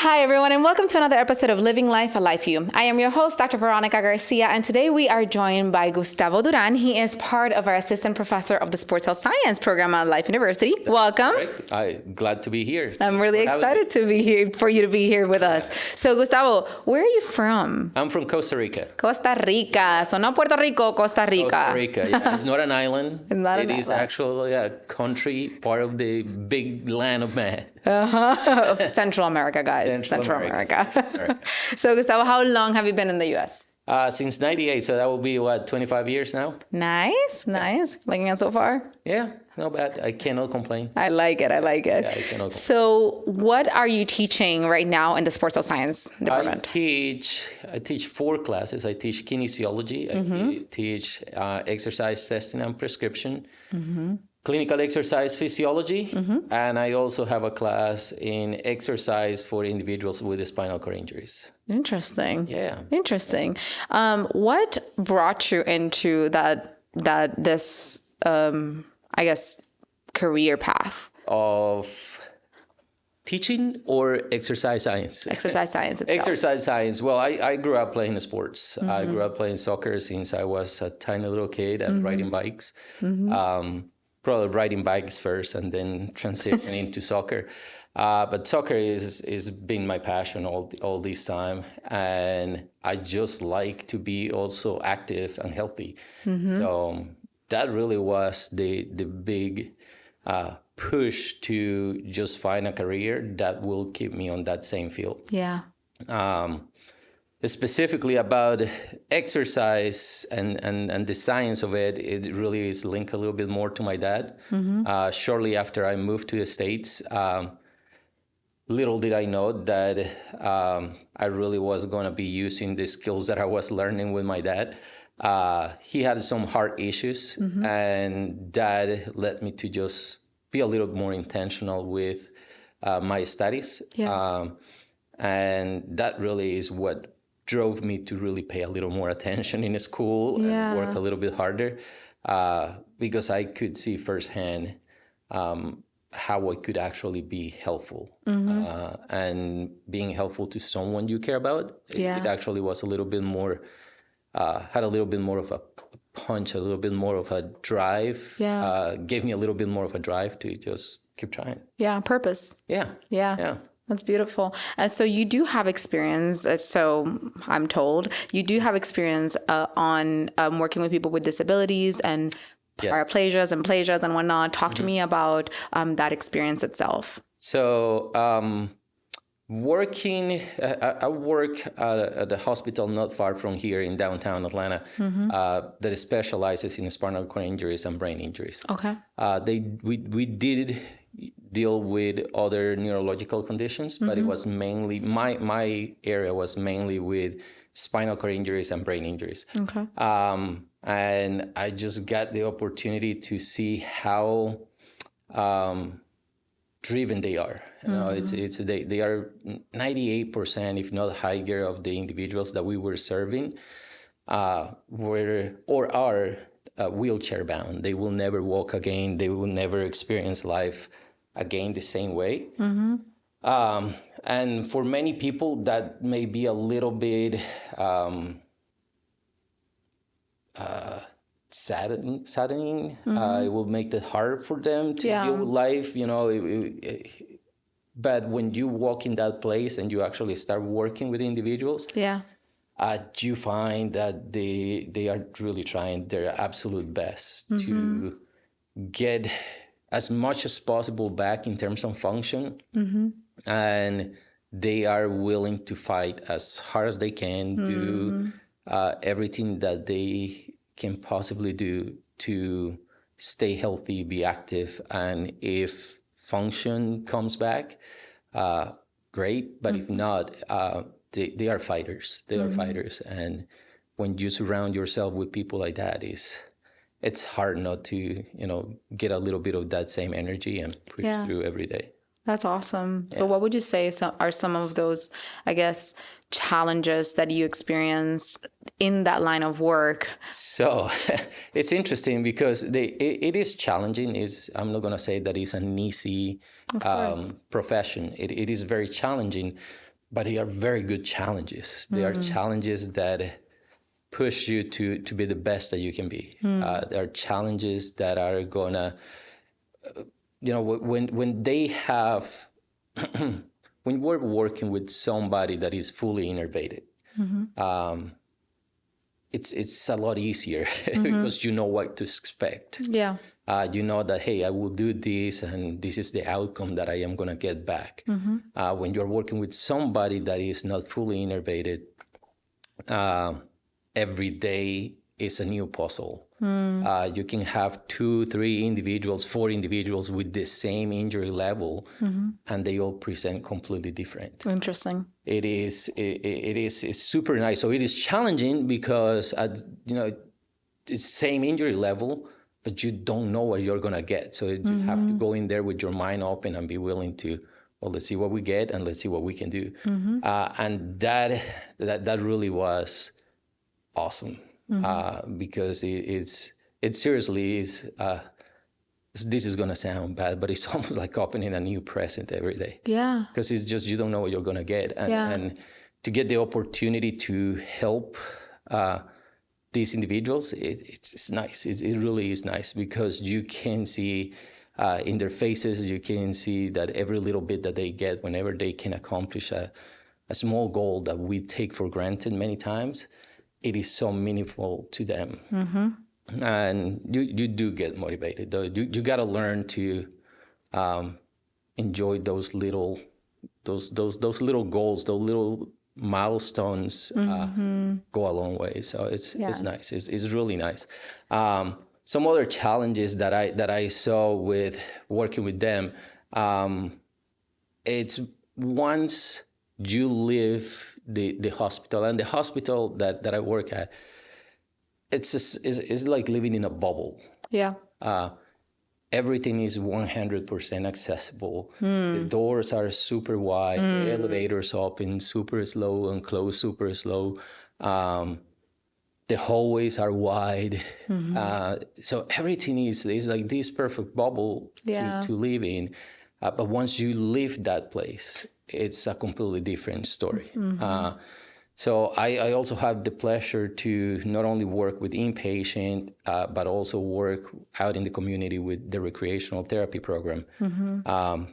Hi, everyone, and welcome to another episode of Living Life, a Life View. I am your host, Dr. Veronica Garcia, and today we are joined by Gustavo Duran. He is part of our assistant professor of the Sports Health Science program at Life University. Welcome. I'm glad to be here. I'm really excited to be here, for you to be here with us. So, Gustavo, where are you from? I'm from Costa Rica. Costa Rica. So not Puerto Rico, Costa Rica. Costa Rica, yeah. It's not an island. It is actually a country, part of the big land of man. Of Central America, guys. Central America. So, Gustavo, how long have you been in the U.S.? Since 98, so that will be, 25 years now? Nice. Liking it so far? Yeah, not bad. I cannot complain. I like it. Yeah, I cannot complain. So what are you teaching right now in the Sports Health Science department? I teach 4 classes. I teach kinesiology. I teach exercise testing and prescription. Clinical exercise physiology, and I also have a class in exercise for individuals with spinal cord injuries. Interesting. Yeah. Interesting. What brought you into this I guess career path Of teaching or exercise science? Exercise science itself. Exercise science. Well, I grew up playing sports. I grew up playing soccer since I was a tiny little kid and riding bikes. Probably riding bikes first and then transitioning to soccer. But soccer is been my passion all this time. And I just like to be also active and healthy. So that really was the big push to just find a career that will keep me on that same field. Yeah. Specifically about exercise and the science of it, it really is linked a little bit more to my dad. Shortly after I moved to the States, little did I know that I really was going to be using the skills that I was learning with my dad. He had some heart issues, and that led me to just be a little more intentional with my studies. Yeah. And that really is what drove me to really pay a little more attention in school and work a little bit harder, because I could see firsthand how I could actually be helpful. And being helpful to someone you care about, it actually was a little bit more, had a little bit more of a punch, a little bit more of a drive, gave me a little bit more of a drive to just keep trying. Yeah, purpose. Yeah. That's beautiful. So you do have experience, so I'm told, you do have experience on working with people with disabilities and paraplegias and plasias and whatnot. Talk to me about that experience itself. So I work at a hospital not far from here in downtown Atlanta that specializes in spinal cord injuries and brain injuries. Okay. We did deal with other neurological conditions, but it was mainly, my area was mainly with spinal cord injuries and brain injuries. Okay. And I just got the opportunity to see how driven they are. You know, they are 98%, if not higher, of the individuals that we were serving were or are wheelchair bound. They will never walk again. They will never experience life again the same way. And for many people, that may be a little bit saddening. It will make it hard for them to deal with life, you know. But when you walk in that place and you actually start working with individuals, you find that they are really trying their absolute best to get as much as possible back in terms of function. And they are willing to fight as hard as they can, do everything that they can possibly do to stay healthy, be active. And if function comes back, great. But if not, they are fighters. They are fighters. And when you surround yourself with people like that, it's hard not to, you know, get a little bit of that same energy and push through every day. That's awesome. So what would you say are some of those, I guess, challenges that you experienced in that line of work? So it's interesting because it is challenging. I'm not going to say that it's an easy profession. It is very challenging. but they are very good challenges. They are challenges that push you to be the best that you can be. There are challenges that are gonna, when they have, when we're working with somebody that is fully innervated, it's a lot easier because you know what to expect. Yeah. You know that, hey, I will do this and this is the outcome that I am going to get back. When you're working with somebody that is not fully innervated, every day is a new puzzle. You can have 2, 3 individuals, 4 individuals with the same injury level, and they all present completely different. Interesting. It's super nice. So it is challenging because it's the same injury level, but you don't know what you're gonna get. So you have to go in there with your mind open and be willing to, well, let's see what we get and let's see what we can do. And that really was awesome. Because it seriously is, this is going to sound bad, but it's almost like opening a new present every day. Yeah. Because it's just, you don't know what you're going to get. And to get the opportunity to help these individuals, it's nice. It really is nice because you can see in their faces, you can see that every little bit that they get whenever they can accomplish a small goal that we take for granted many times, it is so meaningful to them. And you do get motivated, though. You got to learn to enjoy those little little goals, those little milestones go a long way. So it's nice. It's really nice. Some other challenges that I saw with working with them, it's once you leave the hospital, and the hospital that I work at, it's like living in a bubble. Yeah. Everything is 100% accessible. The doors are super wide. The elevators open super slow and close super slow. The hallways are wide. So everything is like this perfect bubble to live in. But once you leave that place, it's a completely different story. So I also have the pleasure to not only work with inpatient, but also work out in the community with the recreational therapy program.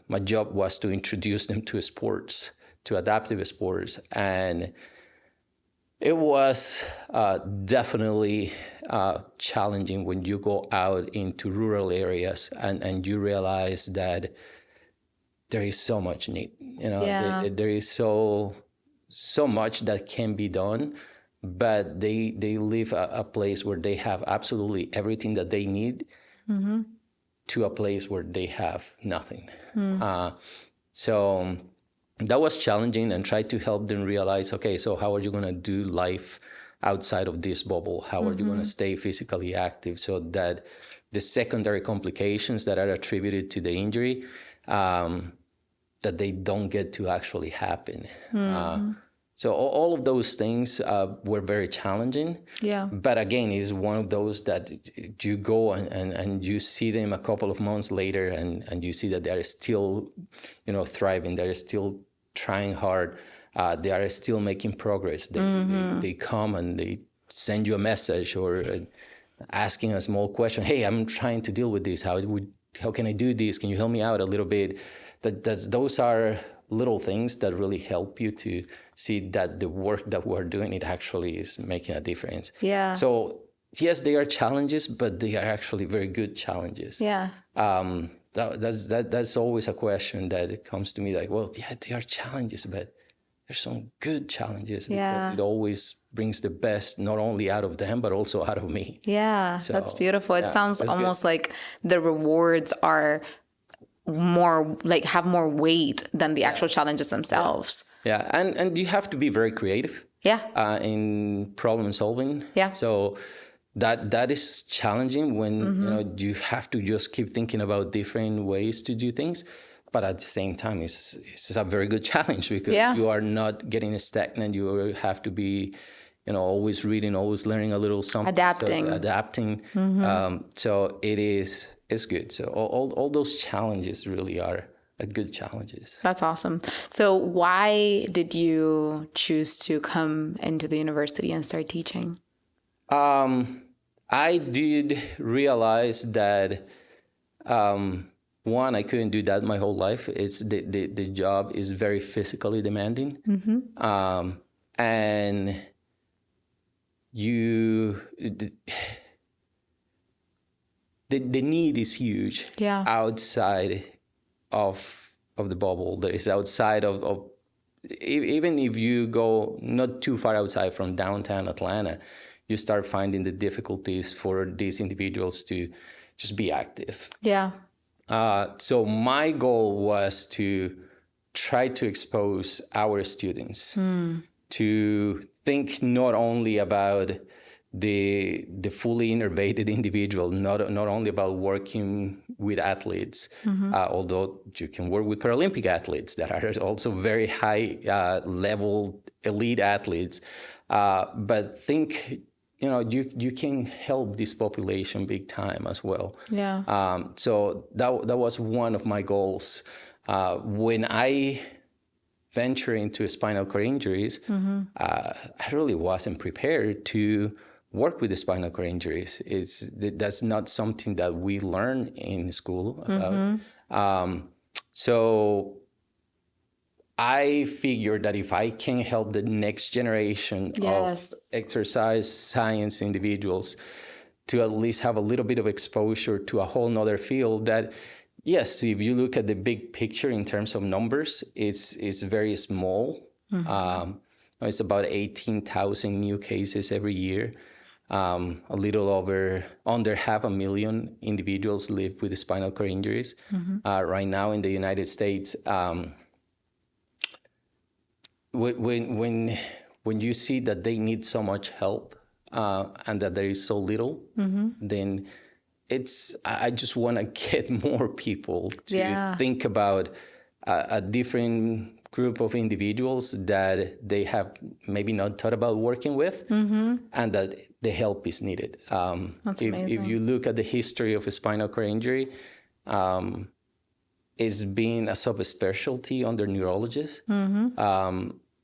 My job was to introduce them to sports, to adaptive sports. And it was definitely challenging when you go out into rural areas and you realize that there is so much need. There is so much that can be done, but they live a place where they have absolutely everything that they need to a place where they have nothing. So that was challenging, and tried to help them realize, okay, so how are you going to do life outside of this bubble? How are you going to stay physically active so that the secondary complications that are attributed to the injury, that they don't get to actually happen? So all of those things were very challenging. Yeah. But again, it's one of those that you go and you see them a couple of months later, and you see that they are still, thriving. They're still trying hard. They are still making progress. They come and they send you a message or asking a small question. Hey, I'm trying to deal with this. How can I do this? Can you help me out a little bit? Those are little things that really help you to see that the work that we're doing, it actually is making a difference. Yeah. So yes, they are challenges, but they are actually very good challenges. Yeah. That's always a question that comes to me, like, well, yeah, they are challenges, but there's some good challenges. Yeah. Because it always brings the best, not only out of them, but also out of me. Yeah, so, that's beautiful. It sounds almost like the rewards are more, like, have more weight than the actual challenges themselves. Yeah. And you have to be very creative. Yeah. In problem solving. Yeah. So that is challenging when you have to just keep thinking about different ways to do things. But at the same time, it's a very good challenge because you are not getting stagnant. You have to be, always reading, always learning a little something. Adapting. So it's good. So all those challenges really are good challenges. That's awesome. So why did you choose to come into the university and start teaching? I did realize that, one, I couldn't do that my whole life. It's the job is very physically demanding. And the need is huge outside of the bubble. That is outside of even if you go not too far outside from downtown Atlanta, you start finding the difficulties for these individuals to just be active. Yeah. So my goal was to try to expose our students to think not only about the fully innervated individual, not only about working with athletes, although you can work with Paralympic athletes that are also very high level elite athletes, but think, you can help this population big time as well. Yeah. So that was one of my goals. When I ventured into spinal cord injuries, I really wasn't prepared to work with the spinal cord injuries. That's not something that we learn in school about. So I figured that if I can help the next generation of exercise science individuals to at least have a little bit of exposure to a whole nother field that, yes, if you look at the big picture in terms of numbers, it's very small. It's about 18,000 new cases every year. A little under 500,000 individuals live with spinal cord injuries. Right now in the United States, when you see that they need so much help and that there is so little, then I just want to get more people to think about a different group of individuals that they have maybe not thought about working with, and that the help is needed. That's amazing. If you look at the history of a spinal cord injury, it's been a subspecialty under neurologists.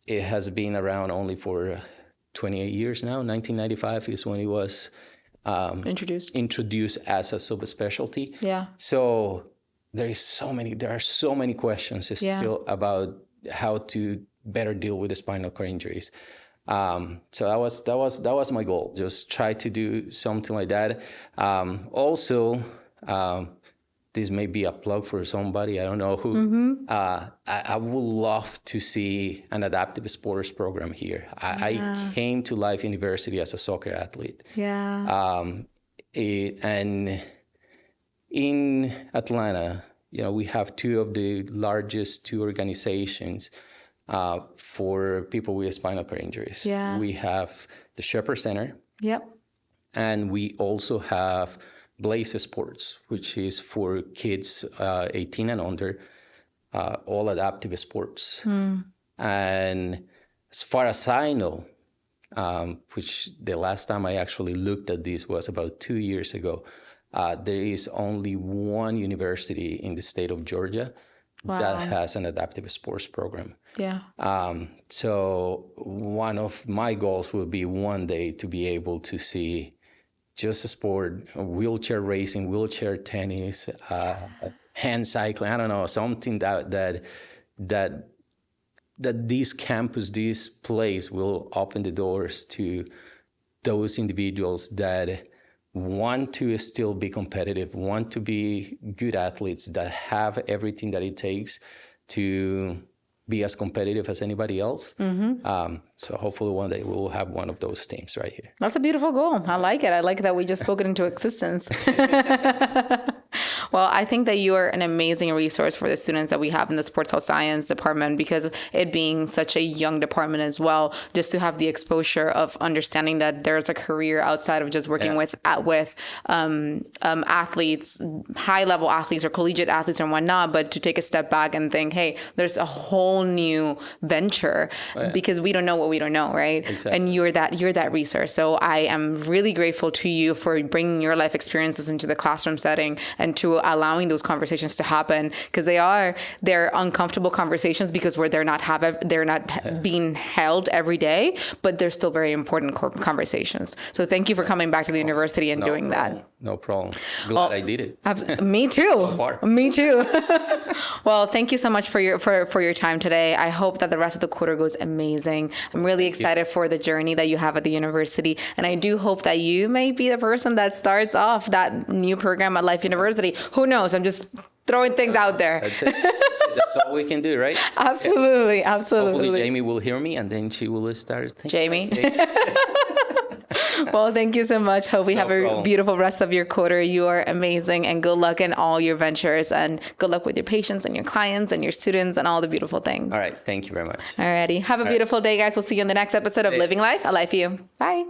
It has been around only for 28 years now. 1995 is when it was introduced as a subspecialty. Yeah. So there are so many questions still about how to better deal with the spinal cord injuries. So that was my goal. Just try to do something like that. Also, this may be a plug for somebody, I don't know who. I would love to see an adaptive sports program here. I came to Life University as a soccer athlete. And in Atlanta, we have two of the largest organizations for people with spinal cord injuries. We have the Shepherd Center. And we also have Blaze Sports, which is for kids 18 and under, all adaptive sports. And as far as I know, which the last time I actually looked at this was about 2 years ago, there is only one university in the state of Georgia that has an adaptive sports program. So one of my goals will be one day to be able to see just a sport, wheelchair racing, wheelchair tennis, hand cycling, I don't know, something that this campus, this place will open the doors to those individuals that want to still be competitive, want to be good athletes, that have everything that it takes to be as competitive as anybody else. So hopefully one day we'll have one of those teams right here. That's a beautiful goal. I like it. I like that we just spoke it into existence. Well, I think that you are an amazing resource for the students that we have in the sports health science department, because it being such a young department as well, just to have the exposure of understanding that there's a career outside of just working with athletes, high level athletes or collegiate athletes and whatnot, but to take a step back and think, hey, there's a whole new venture because we don't know what we don't know, right? Exactly. And you're that resource. So I am really grateful to you for bringing your life experiences into the classroom setting and to allowing those conversations to happen, because they're uncomfortable conversations because they're not being held every day, but they're still very important conversations. So thank you for coming back to the university and doing that. No problem. Glad I did it. Me too. So far. Me too. Well, thank you so much for your time today. I hope that the rest of the quarter goes amazing. I'm really excited for the journey that you have at the university, and I do hope that you may be the person that starts off that new program at Life University. Who knows? I'm just throwing things out there. That's it. That's all we can do, right? Absolutely. Yeah. Absolutely. Hopefully Jamie will hear me, and then she will start thinking. Jamie. Well, thank you so much. Hope we have a beautiful rest of your quarter. You are amazing, and good luck in all your ventures, and good luck with your patients and your clients and your students and all the beautiful things. All right. Thank you very much. Alrighty. Have a beautiful day, guys. We'll see you in the next episode of Living Life, A Life For You. Bye.